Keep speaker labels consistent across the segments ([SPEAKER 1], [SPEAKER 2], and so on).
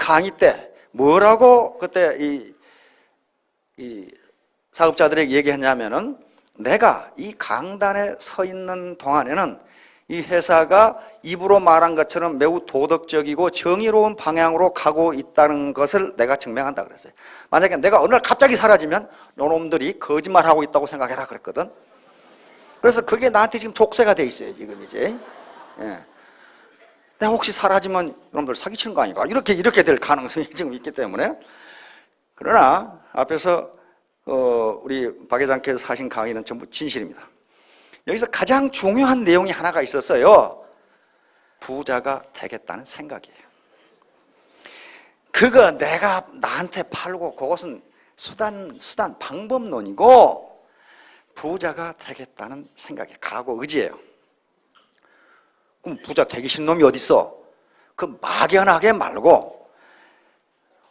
[SPEAKER 1] 강의 때 뭐라고 그때 이 사업자들에게 얘기했냐면은, 내가 이 강단에 서 있는 동안에는 이 회사가 입으로 말한 것처럼 매우 도덕적이고 정의로운 방향으로 가고 있다는 것을 내가 증명한다 그랬어요. 만약에 내가 어느 날 갑자기 사라지면 너놈들이 거짓말하고 있다고 생각해라 그랬거든. 그래서 그게 나한테 지금 족쇄가 돼 있어요, 지금 이제. 예. 내가 혹시 사라지면 여러분들 사기치는 거 아닌가? 이렇게 될 가능성이 지금 있기 때문에. 그러나 앞에서 우리 박 회장께서 하신 강의는 전부 진실입니다. 여기서 가장 중요한 내용이 하나가 있었어요. 부자가 되겠다는 생각이에요. 그거 내가 나한테 팔고 그것은 수단 방법론이고, 부자가 되겠다는 생각이 각오 의지예요. 그럼 부자 되기 싫은 놈이 어딨어? 그 막연하게 말고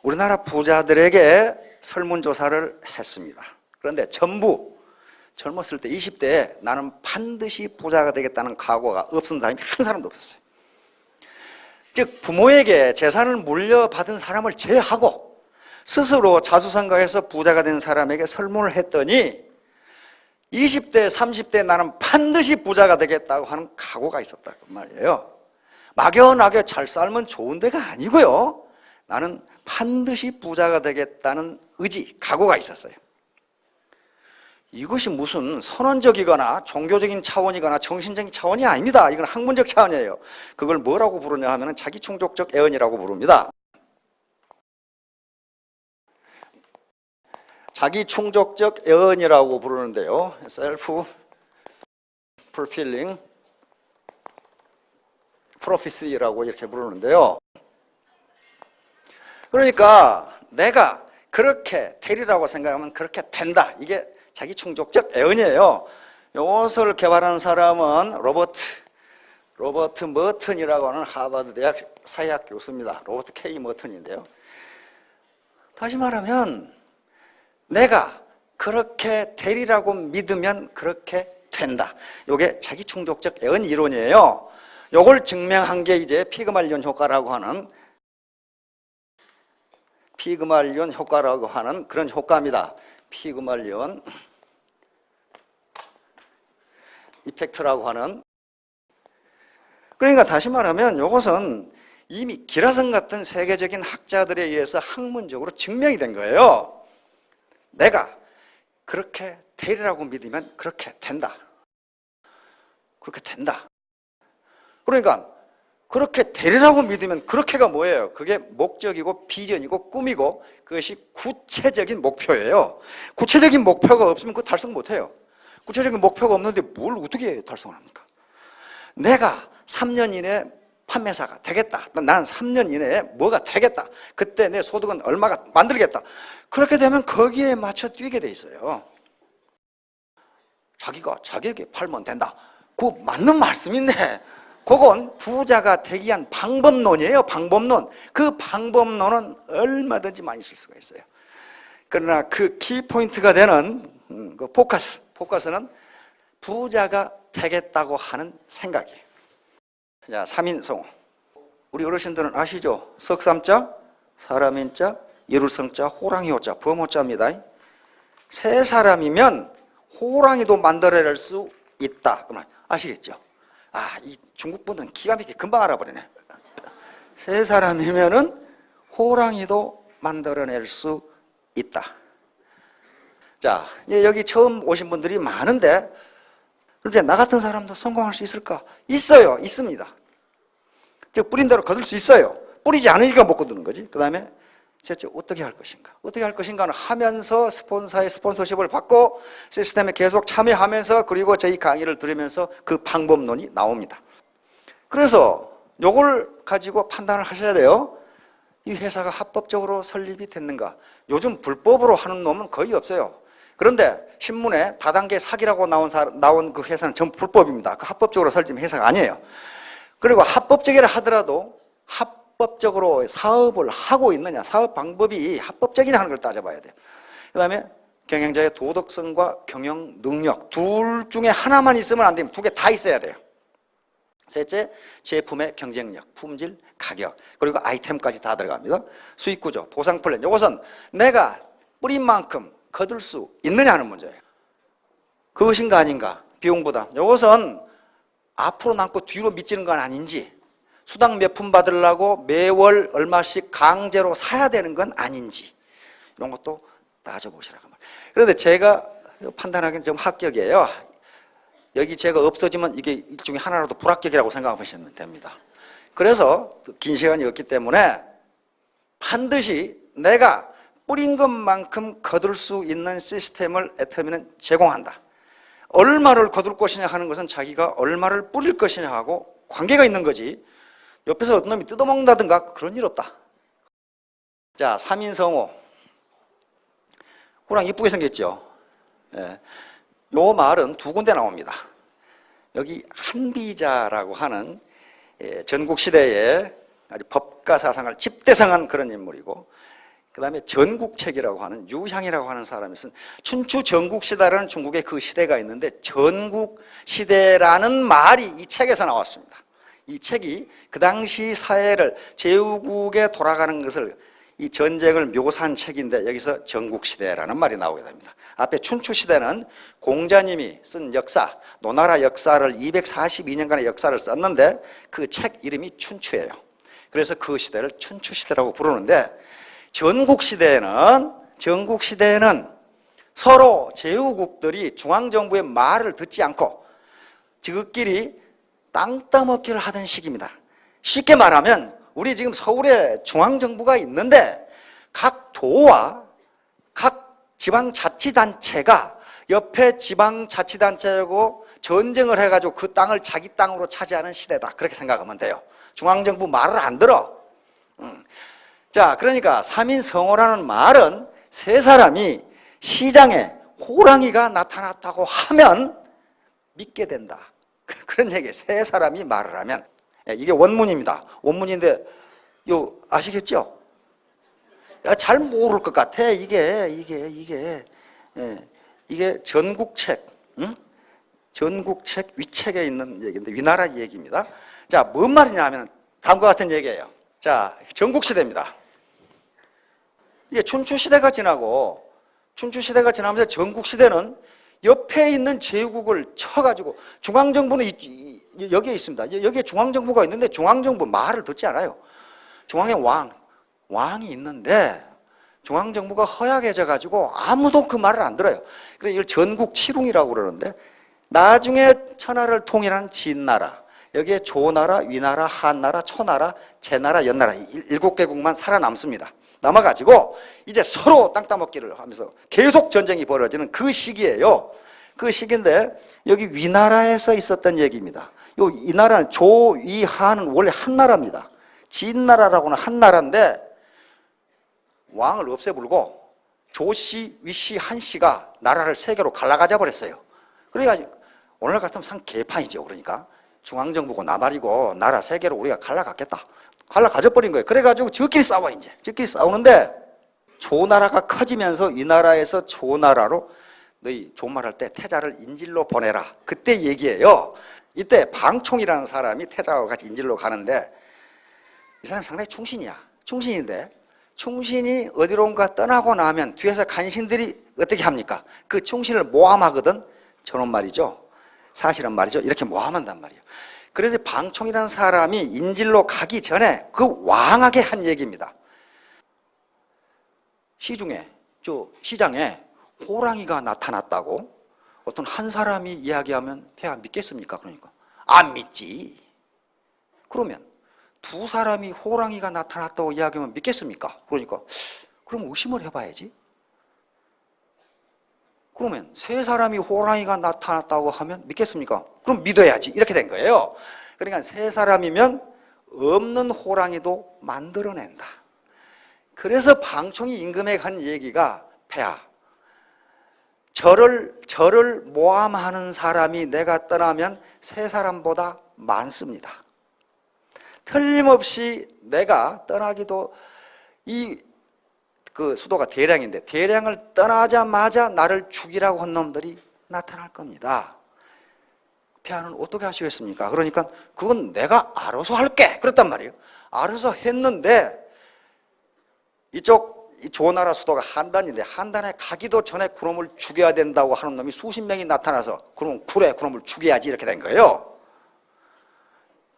[SPEAKER 1] 우리나라 부자들에게 설문조사를 했습니다. 그런데 전부 젊었을 때 20대에 나는 반드시 부자가 되겠다는 각오가 없은 사람이 한 사람도 없었어요. 즉 부모에게 재산을 물려받은 사람을 제외하고 스스로 자수성가해서 부자가 된 사람에게 설문을 했더니 20대, 30대 나는 반드시 부자가 되겠다고 하는 각오가 있었다고 말이에요. 막연하게 잘 살면 좋은 데가 아니고요. 나는 반드시 부자가 되겠다는 의지, 각오가 있었어요. 이것이 무슨 선언적이거나 종교적인 차원이거나 정신적인 차원이 아닙니다. 이건 학문적 차원이에요. 그걸 뭐라고 부르냐 하면 자기충족적 애언이라고 부릅니다. 자기충족적 애언이라고 부르는데요. self fulfilling prophecy라고 이렇게 부르는데요. 그러니까 내가 그렇게 되리라고 생각하면 그렇게 된다. 이게 자기충족적 애언이에요. 이것을 개발한 사람은 로버트 머튼이라고 하는 하버드 대학 사회학 교수입니다. 로버트 K 머튼인데요. 다시 말하면 내가 그렇게 되리라고 믿으면 그렇게 된다. 이게 자기충족적 애언 이론이에요. 이걸 증명한 게 이제 피그말리온 효과라고 하는 그런 효과입니다. 피그말리온 이펙트라고 하는. 그러니까 다시 말하면 이것은 이미 기라성 같은 세계적인 학자들에 의해서 학문적으로 증명이 된 거예요. 내가 그렇게 되리라고 믿으면 그렇게 된다. 그렇게 된다. 그러니까 그렇게 되리라고 믿으면 그렇게가 뭐예요? 그게 목적이고 비전이고 꿈이고 그것이 구체적인 목표예요. 구체적인 목표가 없으면 그거 달성 못해요. 구체적인 목표가 없는데 뭘 어떻게 달성을 합니까? 내가 3년 이내에 판매사가 되겠다. 난 3년 이내에 뭐가 되겠다. 그때 내 소득은 얼마가 만들겠다. 그렇게 되면 거기에 맞춰 뛰게 돼 있어요. 자기가 자기에게 팔면 된다. 그거 맞는 말씀인데 그건 부자가 되기 위한 방법론이에요. 방법론. 그 방법론은 얼마든지 많이 쓸 수가 있어요. 그러나 그 키포인트가 되는 그 포커스는 부자가 되겠다고 하는 생각이에요. 자, 3인성어. 우리 어르신들은 아시죠? 석삼자, 사람인자, 이룰성자, 호랑이호자, 범호자입니다. 세 사람이면 호랑이도 만들어낼 수 있다. 그러면 아시겠죠? 이 중국 분들은 기가 막히게 금방 알아버리네. 세 사람이면은 호랑이도 만들어낼 수 있다. 자, 여기 처음 오신 분들이 많은데, 그런데 나 같은 사람도 성공할 수 있을까? 있어요. 있습니다. 뿌린 대로 거둘 수 있어요. 뿌리지 않으니까 못 거두는 거지. 그 다음에 어떻게 할 것인가? 어떻게 할 것인가는 하면서 스폰서의 스폰서십을 받고 시스템에 계속 참여하면서 그리고 저희 강의를 들으면서 그 방법론이 나옵니다. 그래서 요걸 가지고 판단을 하셔야 돼요. 이 회사가 합법적으로 설립이 됐는가? 요즘 불법으로 하는 놈은 거의 없어요. 그런데 신문에 다단계 사기라고 나온 그 회사는 전부 불법입니다. 그 합법적으로 설립된 회사가 아니에요. 그리고 합법적이라 하더라도 합법적으로 사업을 하고 있느냐, 사업 방법이 합법적이냐 하는 걸 따져봐야 돼요. 그 다음에 경영자의 도덕성과 경영 능력 둘 중에 하나만 있으면 안 됩니다. 두 개 다 있어야 돼요. 셋째, 제품의 경쟁력, 품질, 가격, 그리고 아이템까지 다 들어갑니다. 수익 구조, 보상 플랜. 이것은 내가 뿌린 만큼 거둘 수 있느냐는 문제예요. 그것인가 아닌가, 비용 부담. 이것은 앞으로 남고 뒤로 미치는 건 아닌지, 수당 몇 푼 받으려고 매월 얼마씩 강제로 사야 되는 건 아닌지, 이런 것도 따져보시라고 말이에요. 그런데 제가 판단하기는 좀 합격이에요. 여기 제가 없어지면 이게 일종의 하나라도 불합격이라고 생각하시면 됩니다. 그래서 긴 시간이 없기 때문에 반드시 내가 뿌린 것만큼 거둘 수 있는 시스템을 애터미는 제공한다. 얼마를 거둘 것이냐 하는 것은 자기가 얼마를 뿌릴 것이냐 하고 관계가 있는 거지, 옆에서 어떤 놈이 뜯어먹는다든가 그런 일 없다. 자, 3인성호. 호랑 이쁘게 생겼죠? 예. 요 말은 두 군데 나옵니다. 여기 한비자라고 하는 전국시대에 아주 법과 사상을 집대성한 그런 인물이고, 그 다음에 전국책이라고 하는 유향이라고 하는 사람이 쓴 춘추 전국시대라는 중국의 그 시대가 있는데, 전국시대라는 말이 이 책에서 나왔습니다. 이 책이 그 당시 사회를, 제후국에 돌아가는 것을, 이 전쟁을 묘사한 책인데 여기서 전국시대라는 말이 나오게 됩니다. 앞에 춘추시대는 공자님이 쓴 역사, 노나라 역사를 242년간의 역사를 썼는데 그 책 이름이 춘추예요. 그래서 그 시대를 춘추시대라고 부르는데, 전국시대에는 서로 제후국들이 중앙정부의 말을 듣지 않고 저끼리 땅 따먹기를 하던 시기입니다. 쉽게 말하면 우리 지금 서울에 중앙정부가 있는데 각 도와 각 지방자치단체가 옆에 지방자치단체하고 전쟁을 해가지고 그 땅을 자기 땅으로 차지하는 시대다, 그렇게 생각하면 돼요. 중앙정부 말을 안 들어. 자, 그러니까 3인성호라는 말은 세 사람이 시장에 호랑이가 나타났다고 하면 믿게 된다, 그런 얘기예요. 세 사람이 말을 하면. 이게 원문입니다. 원문인데 아시겠죠? 잘 모를 것 같아. 이게 전국책, 전국책 위책에 있는 얘기인데 위나라 얘기입니다. 자, 뭔 말이냐 하면 다음과 같은 얘기예요. 자, 전국시대입니다. 이게 춘추시대가 지나고, 춘추시대가 지나면서 전국시대는 옆에 있는 제국을 쳐가지고, 중앙정부는 여기에 있습니다. 여기에 중앙정부가 있는데 중앙정부 말을 듣지 않아요. 중앙에 왕이 있는데 중앙정부가 허약해져가지고 아무도 그 말을 안 들어요. 그래서 이걸 전국칠웅이라고 그러는데, 나중에 천하를 통일한 진나라, 여기에 조나라, 위나라, 한나라, 초나라, 제나라, 연나라 7개국만 살아남습니다. 남아가지고 이제 서로 땅 따먹기를 하면서 계속 전쟁이 벌어지는 그 시기예요. 그 시기인데 여기 위나라에서 있었던 얘기입니다. 이 나라는 조위한은 원래 한나라입니다. 진나라라고는 한나라인데 왕을 없애버리고 조씨, 위씨, 한씨가 나라를 세 개로 갈라가져 버렸어요. 그러니까 오늘 같으면 상 개판이죠. 그러니까 중앙정부고 나발이고 나라 세 개로 우리가 갈라갔겠다. 갈라가져 버린 거예요. 그래가지고 저끼리 싸워. 이제 저끼리 싸우는데 조나라가 커지면서 이 나라에서 조나라로 너희 종말할 때 태자를 인질로 보내라, 그때 얘기예요. 이때 방총이라는 사람이 태자와 같이 인질로 가는데, 이 사람이 상당히 충신이야. 충신인데 충신이 어디론가 떠나고 나면 뒤에서 간신들이 어떻게 합니까? 그 충신을 모함하거든. 저놈 말이죠, 사실은 말이죠, 이렇게 모함한단 말이에요. 그래서 방총이라는 사람이 인질로 가기 전에 그 왕에게 한 얘기입니다. 시장에 호랑이가 나타났다고 어떤 한 사람이 이야기하면 폐하 믿겠습니까? 그러니까 안 믿지. 그러면 두 사람이 호랑이가 나타났다고 이야기하면 믿겠습니까? 그러니까 그럼 의심을 해봐야지. 그러면 세 사람이 호랑이가 나타났다고 하면 믿겠습니까? 그럼 믿어야지. 이렇게 된 거예요. 그러니까 세 사람이면 없는 호랑이도 만들어낸다. 그래서 방총이 임금에 간 얘기가, 폐하, 저를 모함하는 사람이 내가 떠나면 세 사람보다 많습니다. 틀림없이 내가 떠나기도, 그 수도가 대량인데 대량을 떠나자마자 나를 죽이라고 한 놈들이 나타날 겁니다. 폐하는 어떻게 하시겠습니까? 그러니까 그건 내가 알아서 할게 그랬단 말이에요. 알아서 했는데 이쪽 조나라 수도가 한단인데 한단에 가기도 전에 그놈을 죽여야 된다고 하는 놈이 수십 명이 나타나서 그럼 그래 그놈을 죽여야지 이렇게 된 거예요.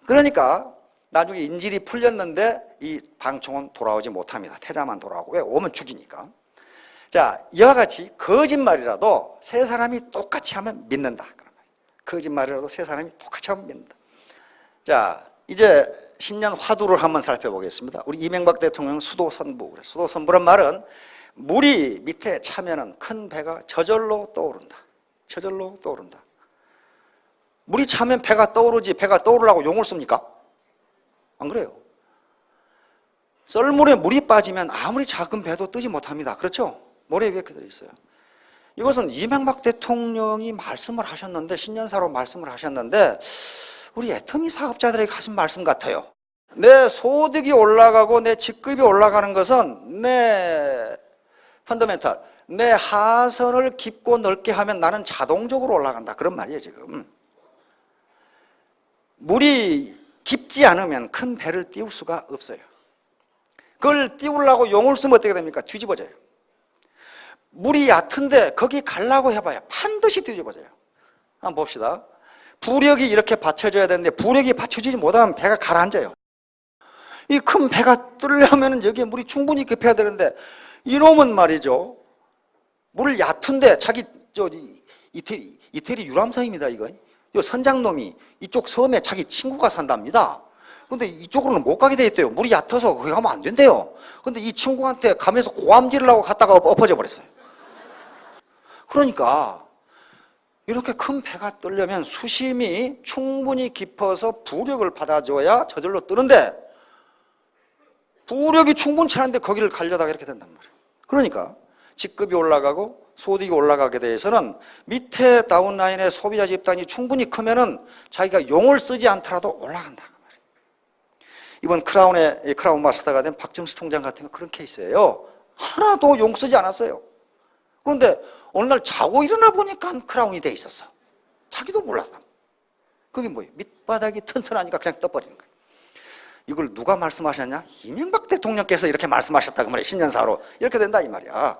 [SPEAKER 1] 그러니까 나중에 인질이 풀렸는데 이 방총은 돌아오지 못합니다. 태자만 돌아오고. 왜? 오면 죽이니까. 자, 이와 같이 거짓말이라도 세 사람이 똑같이 하면 믿는다. 거짓말이라도 세 사람이 똑같이 하면 믿는다. 자, 이제 신년 화두를 한번 살펴보겠습니다. 우리 이명박 대통령 수도선부. 수도선부란 말은 물이 밑에 차면은 큰 배가 저절로 떠오른다. 저절로 떠오른다. 물이 차면 배가 떠오르지 배가 떠오르려고 용을 씁니까? 안 그래요. 썰물에 물이 빠지면 아무리 작은 배도 뜨지 못합니다. 그렇죠? 모래 위에 이렇게 들어있어요. 이것은 이명박 대통령이 말씀을 하셨는데, 신년사로 말씀을 하셨는데 우리 애터미 사업자들에게 하신 말씀 같아요. 내 소득이 올라가고 내 직급이 올라가는 것은 내 펀더멘탈, 내 하선을 깊고 넓게 하면 나는 자동적으로 올라간다. 그런 말이에요 지금. 물이 깊지 않으면 큰 배를 띄울 수가 없어요. 그걸 띄우려고 용을 쓰면 어떻게 됩니까? 뒤집어져요. 물이 얕은데 거기 가려고 해봐야 반드시 뒤집어져요. 한번 봅시다. 부력이 이렇게 받쳐줘야 되는데 부력이 받쳐지지 못하면 배가 가라앉아요. 이 큰 배가 뜨려면 여기에 물이 충분히 급해야 되는데 이놈은 말이죠. 물 얕은데 자기 이태리 유람선입니다. 이거 이 선장놈이 이쪽 섬에 자기 친구가 산답니다. 근데 이쪽으로는 못 가게 돼 있대요. 물이 얕아서 거기 가면 안 된대요. 근데 이 친구한테 가면서 고함질을 갔다가 엎어져 버렸어요. 그러니까 이렇게 큰 배가 뜨려면 수심이 충분히 깊어서 부력을 받아줘야 저절로 뜨는데 부력이 충분치 않은데 거기를 가려다가 이렇게 된단 말이에요. 그러니까 직급이 올라가고 소득이 올라가게 돼서는 밑에 다운라인의 소비자 집단이 충분히 크면은 자기가 용을 쓰지 않더라도 올라간다. 이번 크라운 마스터가 된 박정수 총장 같은 거 그런 케이스예요. 하나도 용 쓰지 않았어요. 그런데 어느 날 자고 일어나 보니까 크라운이 돼 있었어. 자기도 몰랐다. 그게 뭐예요? 밑바닥이 튼튼하니까 그냥 떠버리는 거예요. 이걸 누가 말씀하셨냐? 이명박 대통령께서 이렇게 말씀하셨다고 말이에요. 신년사로. 이렇게 된다 이 말이야.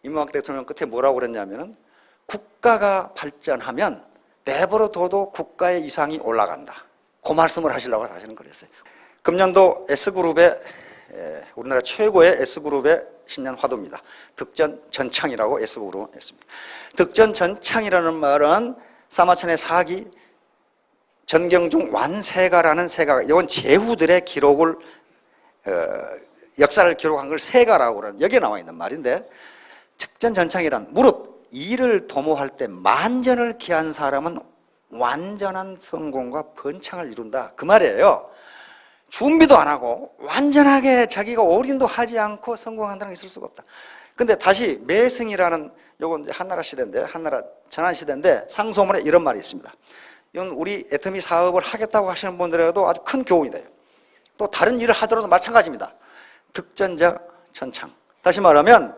[SPEAKER 1] 이명박 대통령 끝에 뭐라고 그랬냐면은 국가가 발전하면 내버려 둬도 국가의 이상이 올라간다. 그 말씀을 하시려고 사실은 그랬어요. 금년도 S그룹의 우리나라 최고의 S그룹의 신년 화두입니다. 득전전창이라고 S그룹은 했습니다. 득전전창이라는 말은 사마천의 사기 전경중 완세가라는 세가가 이건 제후들의 기록을 역사를 기록한 걸 세가라고 그러는 여기에 나와 있는 말인데 득전전창이란 무릇 이를 도모할 때 만전을 기한 사람은 완전한 성공과 번창을 이룬다 그 말이에요. 준비도 안 하고 완전하게 자기가 올인도 하지 않고 성공한다는 게 있을 수가 없다. 근데 다시 매승이라는 요건 이제 한나라 시대인데 한나라 전한 시대인데 상소문에 이런 말이 있습니다. 이건 우리 애터미 사업을 하겠다고 하시는 분들에게도 아주 큰 교훈이 돼요. 또 다른 일을 하더라도 마찬가지입니다. 득전자 전창. 다시 말하면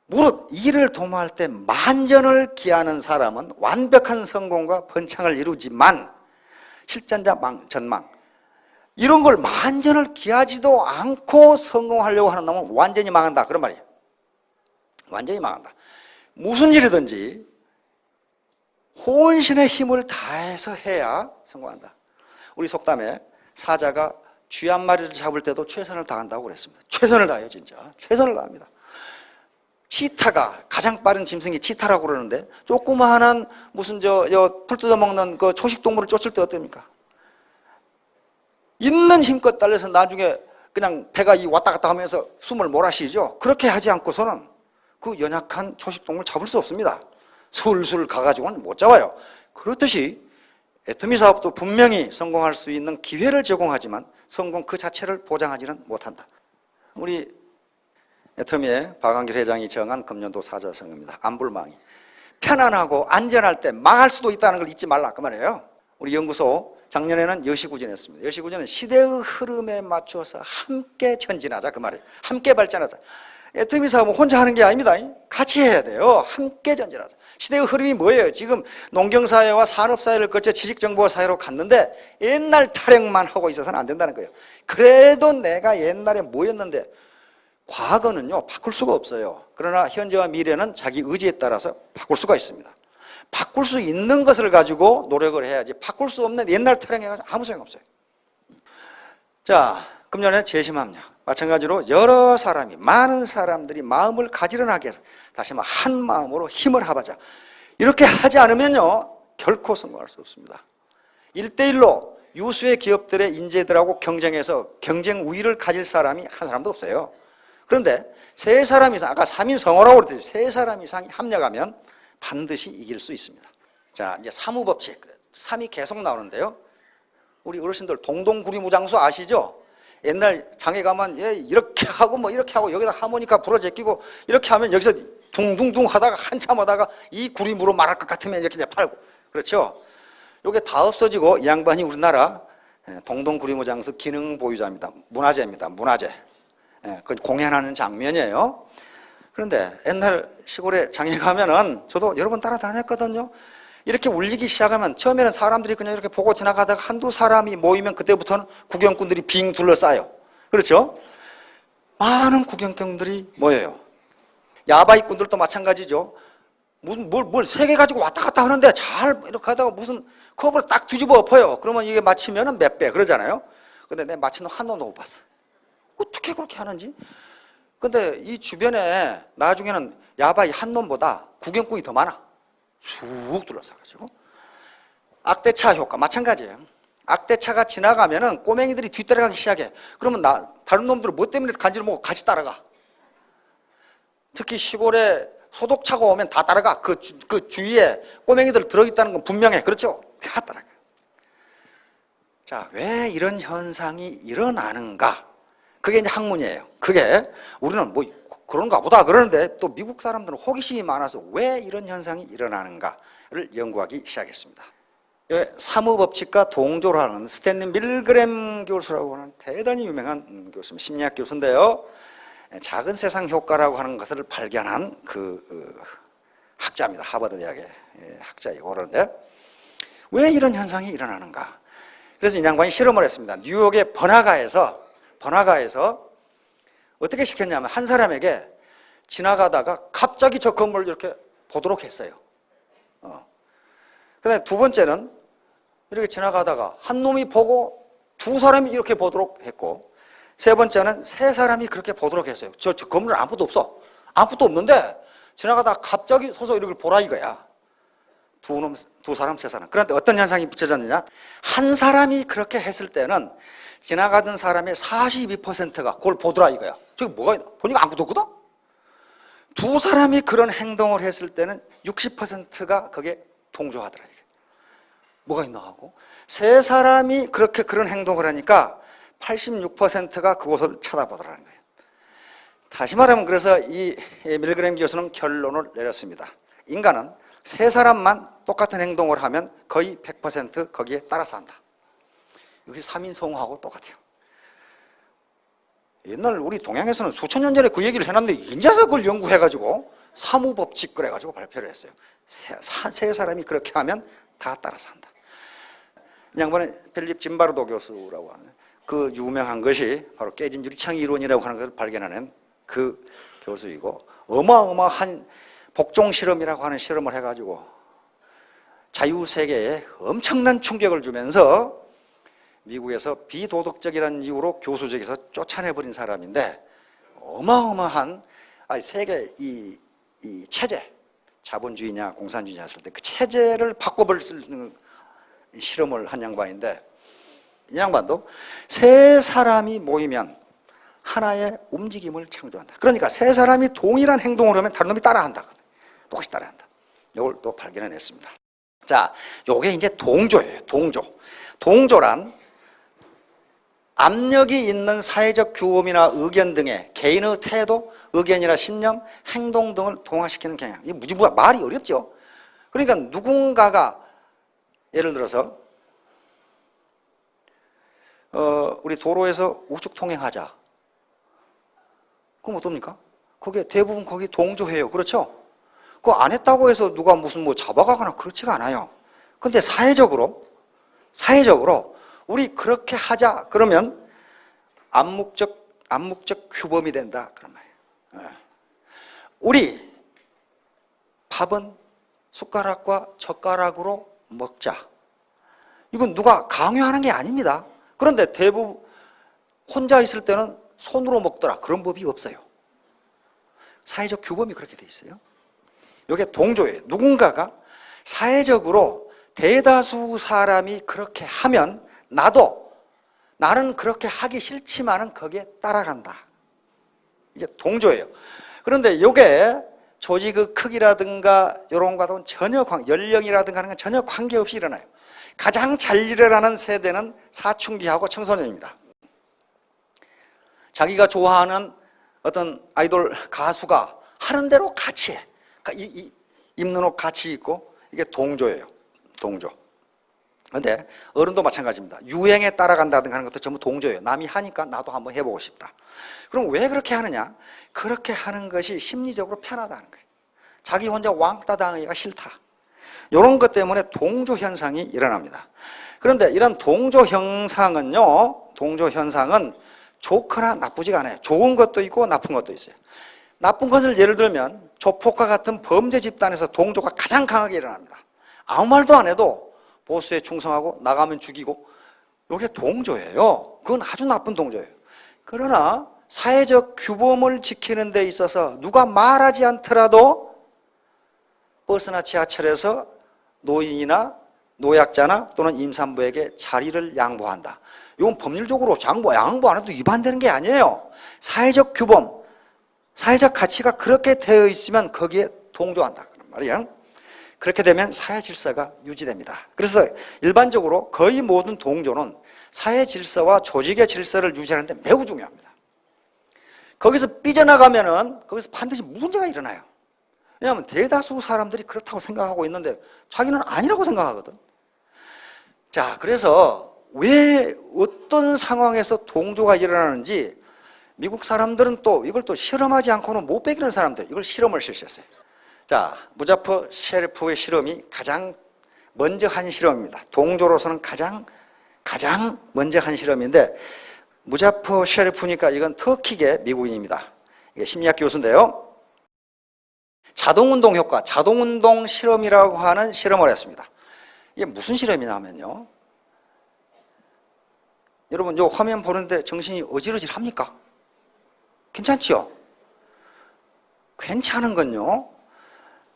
[SPEAKER 1] 무릇 일을 도모할 때 만전을 기하는 사람은 완벽한 성공과 번창을 이루지만 실전자 전망 이런 걸 만전을 기하지도 않고 성공하려고 하는 놈은 완전히 망한다 그런 말이에요. 완전히 망한다. 무슨 일이든지 혼신의 힘을 다해서 해야 성공한다. 우리 속담에 사자가 쥐 한 마리를 잡을 때도 최선을 다한다고 그랬습니다. 최선을 다해요 진짜. 최선을 다합니다. 치타가 가장 빠른 짐승이 치타라고 그러는데 조그마한 무슨 풀 뜯어먹는 그 초식동물을 쫓을 때 어떻습니까? 있는 힘껏 달려서 나중에 그냥 배가 왔다 갔다 하면서 숨을 몰아쉬죠. 그렇게 하지 않고서는 그 연약한 초식동물 잡을 수 없습니다. 술술 가가지고는 못 잡아요. 그렇듯이 애터미 사업도 분명히 성공할 수 있는 기회를 제공하지만 성공 그 자체를 보장하지는 못한다. 우리 애터미의 박한길 회장이 정한 금년도 사자성어입니다. 안불망이. 편안하고 안전할 때 망할 수도 있다는 걸 잊지 말라 그 말이에요. 우리 연구소 작년에는 여시구전했습니다. 여시구전은 시대의 흐름에 맞춰서 함께 전진하자 그 말이에요. 함께 발전하자. 애터미 사업은 혼자 하는 게 아닙니다. 같이 해야 돼요. 함께 전진하자. 시대의 흐름이 뭐예요? 지금 농경사회와 산업사회를 거쳐 지식정보 사회로 갔는데 옛날 타령만 하고 있어서는 안 된다는 거예요. 그래도 내가 옛날에 뭐였는데, 과거는요 바꿀 수가 없어요. 그러나 현재와 미래는 자기 의지에 따라서 바꿀 수가 있습니다. 바꿀 수 있는 것을 가지고 노력을 해야지, 바꿀 수 없는 옛날 타령해가지고 아무 소용없어요. 자, 금년에 재심합력. 마찬가지로 여러 사람이, 많은 사람들이 마음을 가지런하게 해서 다시 한번 한 마음으로 힘을 합하자. 이렇게 하지 않으면요 결코 성공할 수 없습니다. 1대1로 유수의 기업들의 인재들하고 경쟁해서 경쟁 우위를 가질 사람이 한 사람도 없어요. 그런데 세 사람 이상, 아까 3인 성호라고 그랬듯이 세 사람 이상이 합력하면 반드시 이길 수 있습니다. 자, 이제 사무법칙 3이 계속 나오는데요. 우리 어르신들 동동구리무장수 아시죠? 옛날 장에 가면 이렇게 하고 뭐 이렇게 하고 여기다 하모니카 불어 제끼고 이렇게 하면 여기서 둥둥둥 하다가 한참 하다가 이 구리무로 말할 것 같으면 이렇게 이제 팔고, 그렇죠? 요게 다 없어지고 이 양반이 우리나라 동동구리무장수 기능 보유자입니다. 문화재입니다. 문화재. 그 공연하는 장면이에요. 그런데 옛날 시골에 장에 가면은 저도 여러 번 따라다녔거든요. 이렇게 울리기 시작하면 처음에는 사람들이 그냥 이렇게 보고 지나가다가 한두 사람이 모이면 그때부터는 구경꾼들이 빙 둘러싸요. 그렇죠? 많은 구경꾼들이 모여요. 야바이꾼들도 마찬가지죠. 무슨 뭘 세 개 가지고 왔다 갔다 하는데 잘 이렇게 하다가 무슨 컵을 딱 뒤집어 엎어요. 그러면 이게 맞히면은 몇 배 그러잖아요. 근데 내 맞히는 한 놈도 못 봤어. 어떻게 그렇게 하는지. 근데 이 주변에 나중에는 야바이 한 놈보다 구경꾼이 더 많아. 쑥 둘러싸가지고. 악대차 효과 마찬가지예요. 악대차가 지나가면은 꼬맹이들이 뒤따라가기 시작해. 그러면 다른 놈들은 뭐 때문에 간지를 먹고 같이 따라가. 특히 시골에 소독차가 오면 다 따라가. 그 주위에 꼬맹이들 들어있다는 건 분명해. 그렇죠? 다 따라가. 자, 왜 이런 현상이 일어나는가? 그게 이제 학문이에요. 그게 우리는 뭐 그런가 보다 그러는데 또 미국 사람들은 호기심이 많아서 왜 이런 현상이 일어나는가를 연구하기 시작했습니다. 사무법칙과 동조라는 스탠리 밀그램 교수라고 하는 대단히 유명한 교수입니다. 심리학 교수인데요. 작은 세상 효과라고 하는 것을 발견한 그 학자입니다. 하버드 대학의 학자이고. 그런데 왜 이런 현상이 일어나는가? 그래서 이 양반이 실험을 했습니다. 뉴욕의 번화가에서 어떻게 시켰냐면 한 사람에게 지나가다가 갑자기 저 건물을 이렇게 보도록 했어요. 그다음에 두 번째는 이렇게 지나가다가 한 놈이 보고 두 사람이 이렇게 보도록 했고, 세 번째는 세 사람이 그렇게 보도록 했어요. 저 건물에 아무것도 없어. 아무것도 없는데 지나가다가 갑자기 서서 이렇게 보라 이거야. 두 사람, 세 사람. 그런데 어떤 현상이 비춰졌느냐? 한 사람이 그렇게 했을 때는 지나가던 사람의 42%가 그걸 보더라 이거야. 저기 뭐가 있나? 보니까 아무것도 없거든? 두 사람이 그런 행동을 했을 때는 60%가 거기에 동조하더라. 이게. 뭐가 있나 하고. 세 사람이 그렇게 그런 행동을 하니까 86%가 그곳을 쳐다보더라는 거예요. 다시 말하면 그래서 이 밀그램 교수는 결론을 내렸습니다. 인간은 세 사람만 똑같은 행동을 하면 거의 100% 거기에 따라서 한다. 이게 3인 성호하고 똑같아요. 옛날 우리 동양에서는 수천 년 전에 그 얘기를 해놨는데 인자가 그걸 연구해가지고 사무법칙 그래가지고 발표를 했어요. 세 사람이 그렇게 하면 다 따라서 한다. 이 양반은 필립 짐바르도 교수라고 하는 그 유명한 것이 바로 깨진 유리창 이론이라고 하는 것을 발견하는 그 교수이고, 어마어마한 복종 실험이라고 하는 실험을 해가지고 자유세계에 엄청난 충격을 주면서 미국에서 비도덕적이라는 이유로 교수직에서 쫓아내버린 사람인데, 어마어마한 세계 이 체제, 자본주의냐 공산주의냐 했을 때 그 체제를 바꿔버릴 수 있는 실험을 한 양반인데, 이 양반도 세 사람이 모이면 하나의 움직임을 창조한다. 그러니까 세 사람이 동일한 행동을 하면 다른 놈이 따라한다. 똑같이 따라한다. 이걸 또 발견해냈습니다. 자, 요게 이제 동조예요. 동조란 압력이 있는 사회적 규범이나 의견 등의 개인의 태도, 의견이나 신념, 행동 등을 동화시키는 경향. 이게 무지무가 말이 어렵죠. 그러니까 누군가가 예를 들어서 우리 도로에서 우측 통행하자. 그럼 어떻습니까? 그게 대부분 거기 동조해요. 그렇죠? 그거 안 했다고 해서 누가 무슨 뭐 잡아가거나 그렇지가 않아요. 근데 사회적으로 우리 그렇게 하자 그러면 암묵적 규범이 된다 그런 말이에요. 우리 밥은 숟가락과 젓가락으로 먹자. 이건 누가 강요하는 게 아닙니다. 그런데 대부분 혼자 있을 때는 손으로 먹더라. 그런 법이 없어요. 사회적 규범이 그렇게 돼 있어요. 이게 동조예요. 누군가가 사회적으로 대다수 사람이 그렇게 하면 나는 그렇게 하기 싫지만은 거기에 따라간다. 이게 동조예요. 그런데 이게 조직의 크기라든가 이런 것과는 전혀 연령이라든가 하는 건 전혀 관계없이 일어나요. 가장 잘 일어나는 세대는 사춘기하고 청소년입니다. 자기가 좋아하는 어떤 아이돌 가수가 하는 대로 같이 해. 입는 옷 같이 입고 이게 동조예요. 동조. 그런데 어른도 마찬가지입니다. 유행에 따라간다든가 하는 것도 전부 동조예요. 남이 하니까 나도 한번 해보고 싶다. 그럼 왜 그렇게 하느냐? 그렇게 하는 것이 심리적으로 편하다는 거예요. 자기 혼자 왕따 당하기가 싫다. 이런 것 때문에 동조 현상이 일어납니다. 그런데 이런 동조 현상은 좋거나 나쁘지가 않아요. 좋은 것도 있고 나쁜 것도 있어요. 나쁜 것을 예를 들면 조폭과 같은 범죄 집단에서 동조가 가장 강하게 일어납니다. 아무 말도 안 해도 보스에 충성하고 나가면 죽이고, 이게 동조예요. 그건 아주 나쁜 동조예요. 그러나 사회적 규범을 지키는 데 있어서 누가 말하지 않더라도 버스나 지하철에서 노인이나 노약자나 또는 임산부에게 자리를 양보한다. 이건 법률적으로 양보 안 해도 위반되는 게 아니에요. 사회적 규범, 사회적 가치가 그렇게 되어 있으면 거기에 동조한다 그런 말이에요. 그렇게 되면 사회 질서가 유지됩니다. 그래서 일반적으로 거의 모든 동조는 사회 질서와 조직의 질서를 유지하는 데 매우 중요합니다. 거기서 삐져나가면은 거기서 반드시 문제가 일어나요. 왜냐하면 대다수 사람들이 그렇다고 생각하고 있는데 자기는 아니라고 생각하거든. 자, 그래서 왜 어떤 상황에서 동조가 일어나는지 미국 사람들은 또 이걸 또 실험하지 않고는 못 베기는 사람들, 이걸 실험을 실시했어요. 자, 무자프 셰리프의 실험이 가장 먼저 한 실험입니다. 동조로서는 가장 먼저 한 실험인데, 무자프 셰리프니까 이건 터키계 미국인입니다. 이게 심리학 교수인데요. 자동운동 효과, 자동운동 실험이라고 하는 실험을 했습니다. 이게 무슨 실험이냐면요, 여러분 이 화면 보는데 정신이 어지러질합니까? 괜찮지요? 괜찮은 건요,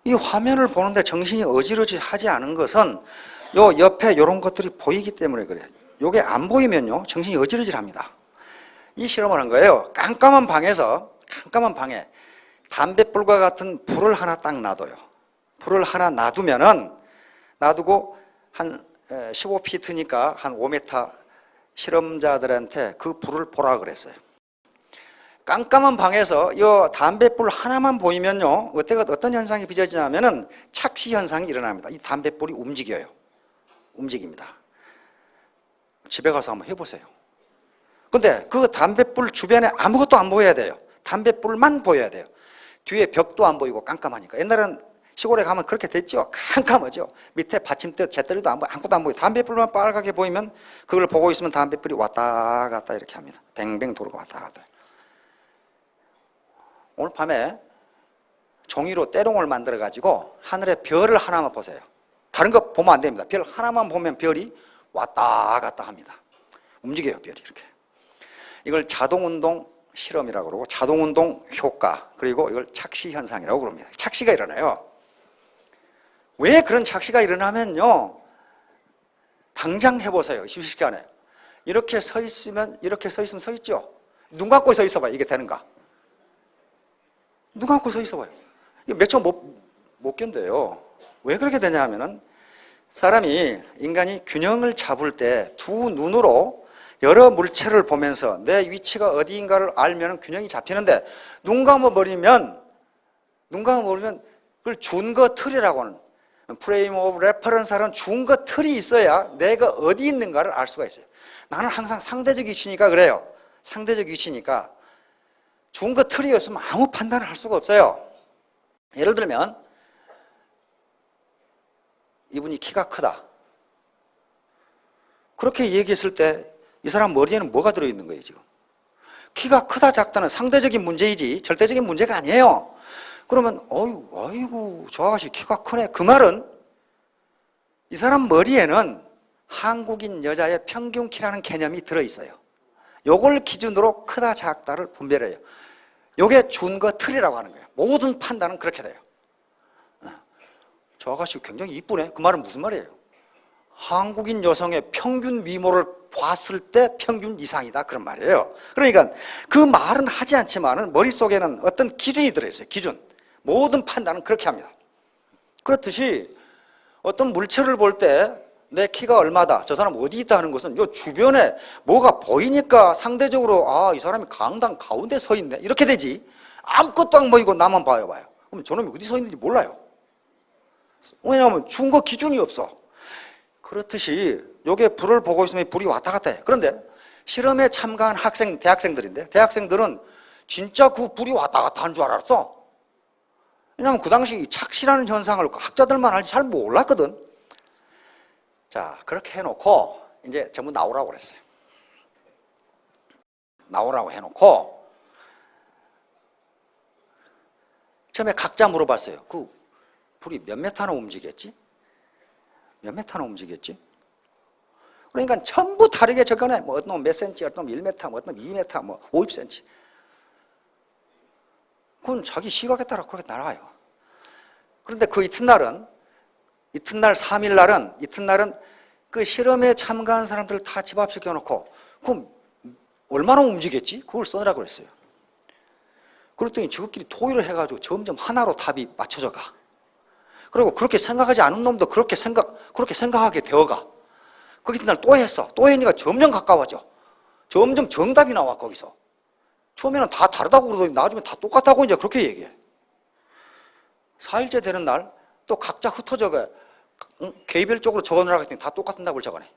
[SPEAKER 1] 이 화면을 보는데 정신이 어지러지하지 않은 것은 요 옆에 이런 것들이 보이기 때문에 그래요. 이게 안 보이면요 정신이 어지러지합니다. 이 실험을 한 거예요. 깜깜한 방에 담뱃불과 같은 불을 하나 딱 놔둬요. 불을 하나 놔두고 한 15피트니까 한 5m 실험자들한테 그 불을 보라 그랬어요. 깜깜한 방에서 이 담뱃불 하나만 보이면요, 어떤 현상이 빚어지냐면은 착시 현상이 일어납니다. 이 담뱃불이 움직입니다. 집에 가서 한번 해보세요. 근데 그 담뱃불 주변에 아무것도 안 보여야 돼요. 담뱃불만 보여야 돼요. 뒤에 벽도 안 보이고 깜깜하니까. 옛날엔 시골에 가면 그렇게 됐죠. 깜깜하죠. 밑에 받침대, 재떨이도 안 보여, 아무것도 안 보여. 담뱃불만 빨갛게 보이면 그걸 보고 있으면 담뱃불이 왔다 갔다 이렇게 합니다. 뱅뱅 돌고 왔다 갔다. 오늘 밤에 종이로 때롱을 만들어 가지고 하늘에 별을 하나만 보세요. 다른 거 보면 안 됩니다. 별 하나만 보면 별이 왔다 갔다 합니다. 움직여요, 별이 이렇게. 이걸 자동운동 실험이라고 그러고, 자동운동 효과, 그리고 이걸 착시 현상이라고 그럽니다. 착시가 일어나요. 왜 그런 착시가 일어나면요, 당장 해보세요. 휴식 시간에 이렇게 서 있으면 서 있죠. 눈 감고 서 있어봐요. 이게 되는가? 눈 감고 서 있어봐요. 몇 초 못 견뎌요. 왜 그렇게 되냐 하면은, 인간이 균형을 잡을 때 두 눈으로 여러 물체를 보면서 내 위치가 어디인가를 알면 균형이 잡히는데, 눈 감아버리면 그걸 준거 틀이라고 하는, 프레임 오브 레퍼런스라는 준거 틀이 있어야 내가 어디 있는가를 알 수가 있어요. 나는 항상 상대적 위치니까 그래요. 상대적 위치니까 준거 틀이 없으면 아무 판단을 할 수가 없어요. 예를 들면 이분이 키가 크다. 그렇게 얘기했을 때 이 사람 머리에는 뭐가 들어있는 거예요, 지금? 키가 크다 작다는 상대적인 문제이지 절대적인 문제가 아니에요. 그러면 어이구 저 아가씨 키가 크네. 그 말은 이 사람 머리에는 한국인 여자의 평균 키라는 개념이 들어있어요. 요걸 기준으로 크다 작다를 분별해요. 요게 준거 틀이라고 하는 거예요. 모든 판단은 그렇게 돼요. 저 아가씨 굉장히 이쁘네. 그 말은 무슨 말이에요? 한국인 여성의 평균 미모를 봤을 때 평균 이상이다, 그런 말이에요. 그러니까 그 말은 하지 않지만 머릿속에는 어떤 기준이 들어있어요. 기준. 모든 판단은 그렇게 합니다. 그렇듯이 어떤 물체를 볼 때 내 키가 얼마다, 저 사람 어디 있다 하는 것은 요 주변에 뭐가 보이니까 상대적으로 이 사람이 강당 가운데 서 있네, 이렇게 되지. 아무것도 안 보이고 나만 봐요. 그럼 저놈이 어디 서 있는지 몰라요. 왜냐하면 준거 기준이 없어. 그렇듯이 요게 불을 보고 있으면 불이 왔다 갔다 해. 그런데 실험에 참가한 대학생들인데 대학생들은 진짜 그 불이 왔다 갔다 하는 줄 알았어. 왜냐하면 그 당시 착시라는 현상을 학자들만 알지 잘 몰랐거든. 자, 그렇게 해놓고 이제 전부 나오라고 그랬어요. 나오라고 해놓고 처음에 각자 물어봤어요. 그 불이 몇 메타나 움직였지? 몇 메타나 움직였지? 그러니까 전부 다르게 적어내. 뭐 어떤 놈 몇 센치, 어떤 놈 1m, 뭐 어떤 놈 2m, 뭐 50cm. 그건 자기 시각에 따라 그렇게 날아가요. 그런데 그 이튿날은 3일날은 그 실험에 참가한 사람들 다 집합시켜 놓고 그럼 얼마나 움직였지? 그걸 써내라고 그랬어요. 그랬더니 저것끼리 토의를 해가지고 점점 하나로 답이 맞춰져 가. 그리고 그렇게 생각하지 않은 놈도 그렇게 생각하게 되어가. 그 이튿날 또 했어. 또 했으니까 점점 가까워져. 점점 정답이 나와, 거기서. 처음에는 다 다르다고 그러더니 나중에 다 똑같다고 이제 그렇게 얘기해. 4일째 되는 날 또 각자 흩어져가 개별적으로 적어놓으라고 했더니 다 똑같은 답을 적어내.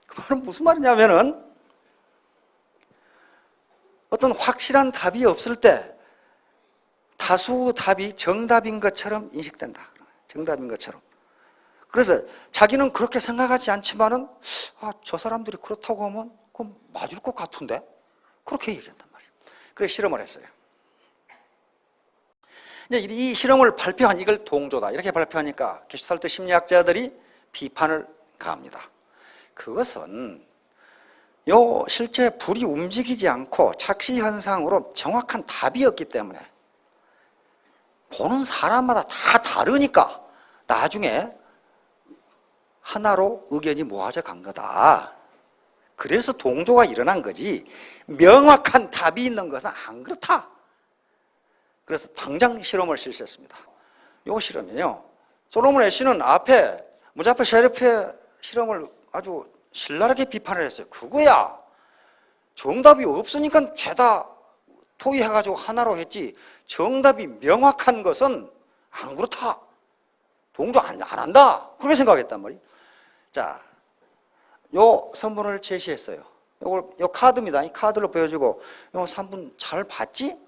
[SPEAKER 1] 그 말은 무슨 말이냐면은 어떤 확실한 답이 없을 때 다수 답이 정답인 것처럼 인식된다. 정답인 것처럼. 그래서 자기는 그렇게 생각하지 않지만은 저 사람들이 그렇다고 하면 그럼 맞을 것 같은데? 그렇게 얘기한단 말이에요. 그래서 실험을 했어요. 이제 이 실험을 발표한 이걸 동조다 이렇게 발표하니까 게슈탈트 심리학자들이 비판을 가합니다. 그것은 실제 불이 움직이지 않고 착시 현상으로 정확한 답이 없기 때문에 보는 사람마다 다 다르니까 나중에 하나로 의견이 모아져 간 거다. 그래서 동조가 일어난 거지 명확한 답이 있는 것은 안 그렇다. 그래서 당장 실험을 실시했습니다. 이 실험이요, 솔로몬 애쉬는 앞에 무자페 셰리프의 실험을 아주 신랄하게 비판을 했어요. 그거야 정답이 없으니까 죄다 토의해가지고 하나로 했지 정답이 명확한 것은 안 그렇다. 동조 안 한다. 그렇게 생각했단 말이에요. 자, 요 선문을 제시했어요. 요 카드입니다. 이 카드로 보여주고 요 3분 잘 봤지?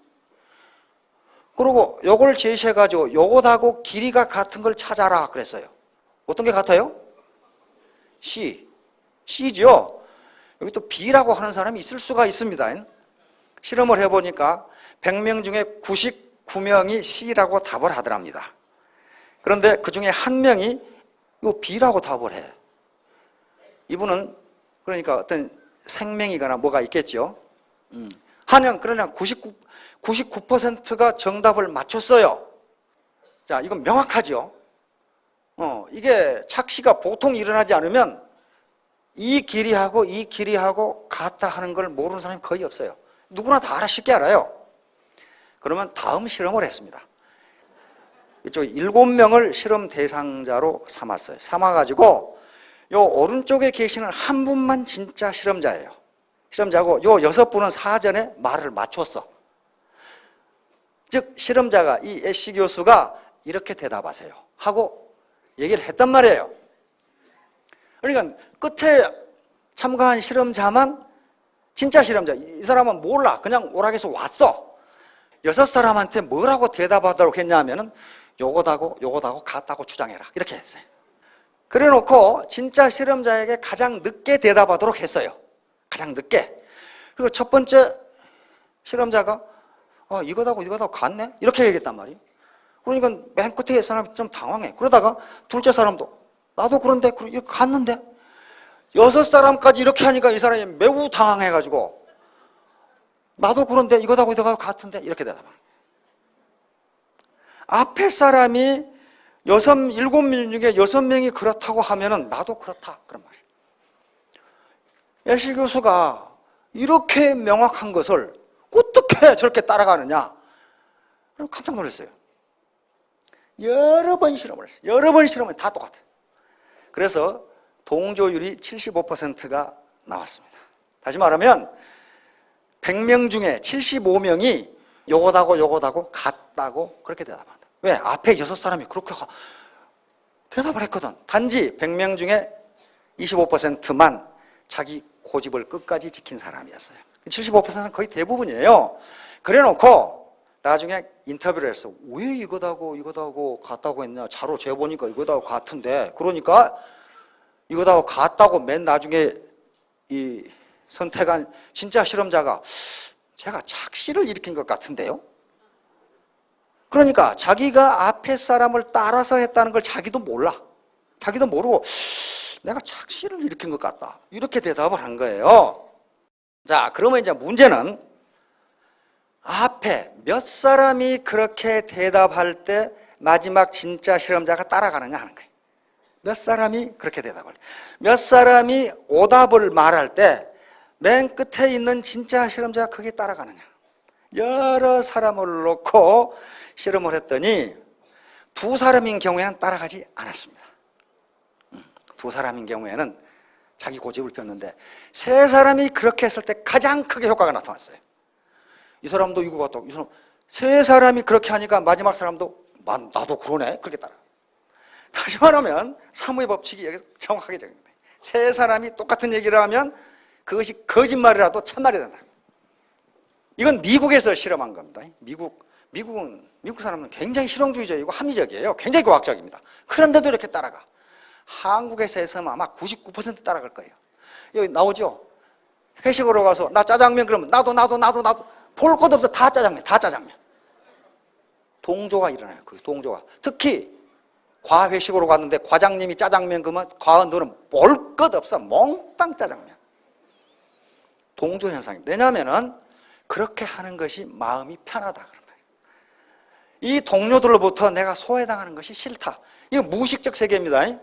[SPEAKER 1] 그리고 요걸 제시해가지고 요것하고 길이가 같은 걸 찾아라 그랬어요. 어떤 게 같아요? C죠. 여기 또 B라고 하는 사람이 있을 수가 있습니다. 실험을 해보니까 100명 중에 99명이 C라고 답을 하더랍니다. 그런데 그 중에 한 명이 요 B라고 답을 해. 이분은 그러니까 어떤 생명이거나 뭐가 있겠죠. 그러냐 99%가 정답을 맞췄어요. 자, 이건 명확하죠. 이게 착시가 보통 일어나지 않으면 이 길이하고 같다 하는 걸 모르는 사람이 거의 없어요. 누구나 다 쉽게 알아요. 그러면 다음 실험을 했습니다. 이쪽 7명을 실험 대상자로 삼았어요. 삼아가지고 요 오른쪽에 계시는 한 분만 진짜 실험자예요. 실험자고 요 6분은 사전에 말을 맞췄어. 즉 실험자가 이 애쉬 교수가 이렇게 대답하세요 하고 얘기를 했단 말이에요. 그러니까 끝에 참가한 실험자만 진짜 실험자, 이 사람은 몰라. 그냥 오락에서 왔어. 6사람한테 뭐라고 대답하도록 했냐면은 요거다고 같다고 주장해라. 이렇게 했어요. 그래 놓고 진짜 실험자에게 가장 늦게 대답하도록 했어요. 가장 늦게. 그리고 첫 번째 실험자가 이거다고 같네? 이렇게 얘기했단 말이에요. 그러니까 맨 끝에 사람이 좀 당황해. 그러다가 둘째 사람도 나도 그런데 이렇게 갔는데 6사람까지 이렇게 하니까 이 사람이 매우 당황해가지고 나도 그런데 이거다고 같은데 이렇게 대답하는 거예요. 앞에 사람이 7명 중에 6명이 그렇다고 하면은 나도 그렇다 그런 말이에요. 애시 교수가 이렇게 명확한 것을 어떻게 저렇게 따라가느냐? 깜짝 놀랐어요. 여러 번 실험을 했어요. 여러 번 실험을 다 똑같아요. 그래서 동조율이 75%가 나왔습니다. 다시 말하면 100명 중에 75명이 요거다고 같다고 그렇게 대답한다. 왜? 앞에 6사람이 그렇게 대답을 했거든. 단지 100명 중에 25%만 자기 고집을 끝까지 지킨 사람이었어요. 75%는 거의 대부분이에요. 그래 놓고 나중에 인터뷰를 했어. 왜 이거다고 같다고 했냐? 자료 재보니까 이거다고 같은데. 그러니까 이거다고 같다고 맨 나중에 이 선택한 진짜 실험자가 제가 착시를 일으킨 것 같은데요? 그러니까 자기가 앞에 사람을 따라서 했다는 걸 자기도 몰라. 자기도 모르고 내가 착시를 일으킨 것 같다. 이렇게 대답을 한 거예요. 자, 그러면 이제 문제는 앞에 몇 사람이 그렇게 대답할 때 마지막 진짜 실험자가 따라가느냐 하는 거예요. 몇 사람이 그렇게 대답을 해. 몇 사람이 오답을 말할 때 맨 끝에 있는 진짜 실험자가 거기에 따라가느냐. 여러 사람을 놓고 실험을 했더니 2사람인 경우에는 따라가지 않았습니다. 2사람인 경우에는 자기 고집을 폈는데 3사람이 그렇게 했을 때 가장 크게 효과가 나타났어요. 이 사람도 이거 같다. 이 사람 3사람이 그렇게 하니까 마지막 사람도 나도 그러네. 그렇게 따라. 다시 말하면 사무의 법칙이 여기서 정확하게 적용돼요. 3사람이 똑같은 얘기를 하면 그것이 거짓말이라도 참말이 된다. 이건 미국에서 실험한 겁니다. 미국 사람은 굉장히 실용주의적이고 합리적이에요. 굉장히 과학적입니다. 그런데도 이렇게 따라가. 한국에서 해서는 아마 99% 따라갈 거예요. 여기 나오죠? 회식으로 가서 나 짜장면 그러면 나도 볼 것도 없어. 다 짜장면. 동조가 일어나요. 그 동조가. 특히 과회식으로 갔는데 과장님이 짜장면 그러면 과원들은 볼 것 없어. 몽땅 짜장면. 동조 현상입니다. 왜냐하면은 그렇게 하는 것이 마음이 편하다 그런 말이에요. 이 동료들로부터 내가 소외당하는 것이 싫다. 이건 무의식적 세계입니다.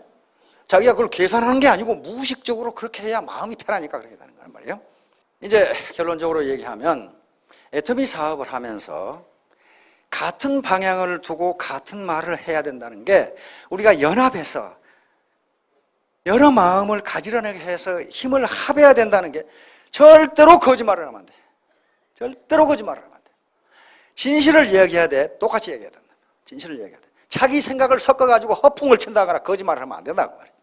[SPEAKER 1] 자기가 그걸 계산하는 게 아니고 무의식적으로 그렇게 해야 마음이 편하니까 그렇게 되는 거란 말이에요. 이제 결론적으로 얘기하면 애터미 사업을 하면서 같은 방향을 두고 같은 말을 해야 된다는 게 우리가 연합해서 여러 마음을 가지런하게 해서 힘을 합해야 된다는 게 절대로 거짓말을 하면 안 돼. 절대로 거짓말을 하면 안 돼. 진실을 이야기해야 돼. 똑같이 얘기해야 된다. 진실을 이야기해야 돼. 자기 생각을 섞어가지고 허풍을 친다거나 거짓말을 하면 안 된다고 말이야.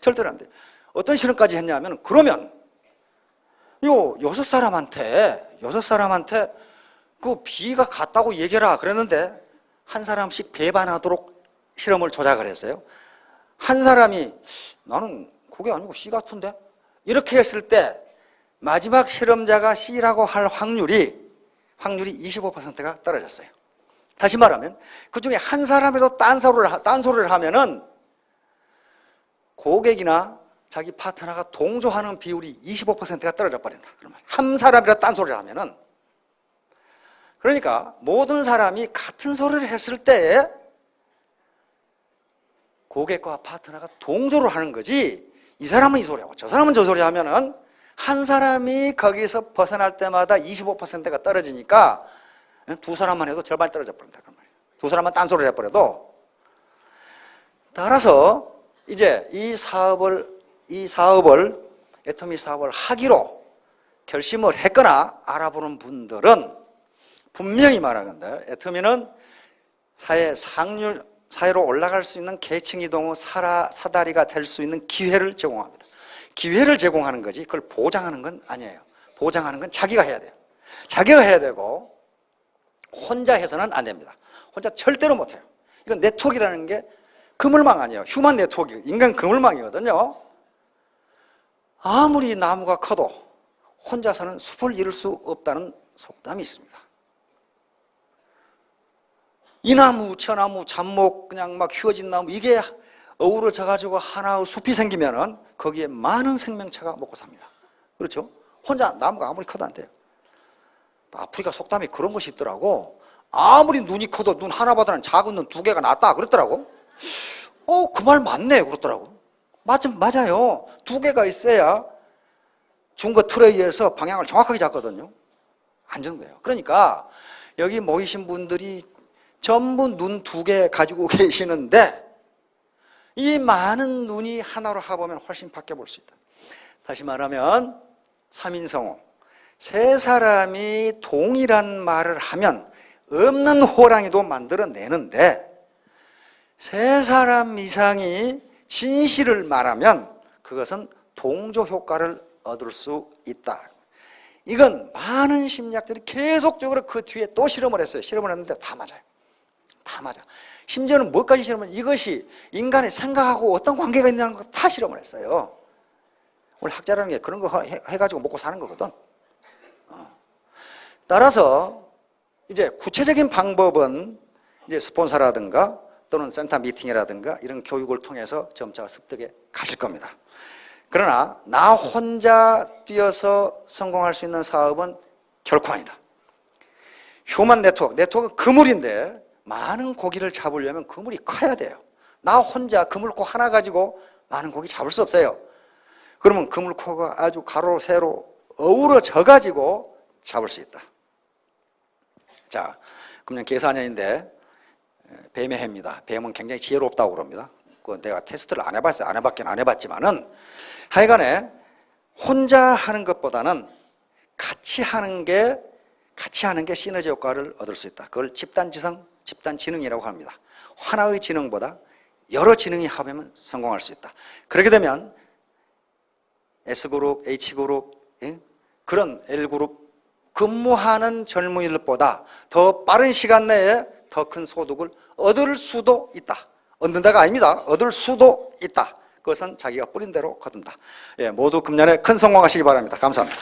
[SPEAKER 1] 절대로 안 돼. 어떤 실험까지 했냐면 그러면 요 6사람한테 그 B가 같다고 얘기해라 그랬는데 한 사람씩 배반하도록 실험을 조작을 했어요. 한 사람이 나는 그게 아니고 C 같은데 이렇게 했을 때 마지막 실험자가 C라고 할 확률이 25%가 떨어졌어요. 다시 말하면 그 중에 한 사람이라도 딴소리를 하면은 고객이나 자기 파트너가 동조하는 비율이 25%가 떨어져 버린다. 그러면 한 사람이라도 딴소리를 하면은 그러니까 모든 사람이 같은 소리를 했을 때 고객과 파트너가 동조를 하는 거지 이 사람은 이 소리하고 저 사람은 저 소리 하면은 한 사람이 거기서 벗어날 때마다 25%가 떨어지니까 2사람만 해도 절반 떨어져 버린다. 그 말이에요. 2사람만 딴소리를 해버려도. 따라서 이제 이 사업을 애터미 사업을 하기로 결심을 했거나 알아보는 분들은 분명히 말하건대 애터미는 사회로 올라갈 수 있는 계층 이동 후 사다리가 될 수 있는 기회를 제공합니다. 기회를 제공하는 거지 그걸 보장하는 건 아니에요. 보장하는 건 자기가 해야 돼요. 자기가 해야 되고 혼자 해서는 안 됩니다. 혼자 절대로 못해요. 이건 네트워크라는 게 그물망 아니에요. 휴먼 네트워크, 인간 그물망이거든요. 아무리 나무가 커도 혼자서는 숲을 이룰 수 없다는 속담이 있습니다. 이 나무, 저 나무, 잡목, 그냥 막 휘어진 나무, 이게 어우러져 가지고 하나의 숲이 생기면은 거기에 많은 생명체가 먹고 삽니다. 그렇죠? 혼자 나무가 아무리 커도 안 돼요. 아프리카 속담에 그런 것이 있더라고. 아무리 눈이 커도 눈 하나보다는 작은 눈 2개가 낫다 그랬더라고. 그 말 맞네 그러더라고. 맞아요. 2개가 있어야 중거 트레이에서 방향을 정확하게 잡거든요. 안정돼요. 그러니까 여기 모이신 분들이 전부 눈 2개 가지고 계시는데 이 많은 눈이 하나로 합하면 훨씬 밖에 볼 수 있다. 다시 말하면 3인성호, 세 사람이 동일한 말을 하면 없는 호랑이도 만들어내는데 세 사람 이상이 진실을 말하면 그것은 동조 효과를 얻을 수 있다. 이건 많은 심리학들이 계속적으로 그 뒤에 또 실험을 했어요. 실험을 했는데 다 맞아요. 다 맞아. 심지어는 뭐까지 실험을, 이것이 인간의 생각하고 어떤 관계가 있냐는 거 다 실험을 했어요. 원래 학자라는 게 그런 거 해가지고 먹고 사는 거거든. 따라서 이제 구체적인 방법은 이제 스폰서라든가 또는 센터 미팅이라든가 이런 교육을 통해서 점차 습득해 가실 겁니다. 그러나 나 혼자 뛰어서 성공할 수 있는 사업은 결코 아니다. 휴먼 네트워크 그물인데 많은 고기를 잡으려면 그물이 커야 돼요. 나 혼자 그물코 하나 가지고 많은 고기 잡을 수 없어요. 그러면 그물코가 아주 가로 세로 어우러져 가지고 잡을 수 있다. 자, 금년 계산년인데 뱀의 해입니다. 뱀은 굉장히 지혜롭다고 그럽니다. 그건 내가 테스트를 안 해봤어요. 안 해봤지만은 하여간에 혼자 하는 것보다는 같이 하는 게 시너지 효과를 얻을 수 있다. 그걸 집단지성, 집단지능이라고 합니다. 하나의 지능보다 여러 지능이 합하면 성공할 수 있다. 그렇게 되면 S그룹, H그룹, 그런 L그룹 근무하는 젊은이들보다 더 빠른 시간 내에 더 큰 소득을 얻을 수도 있다. 얻는다가 아닙니다. 얻을 수도 있다. 그것은 자기가 뿌린 대로 거둔다. 모두 금년에 큰 성공하시기 바랍니다. 감사합니다.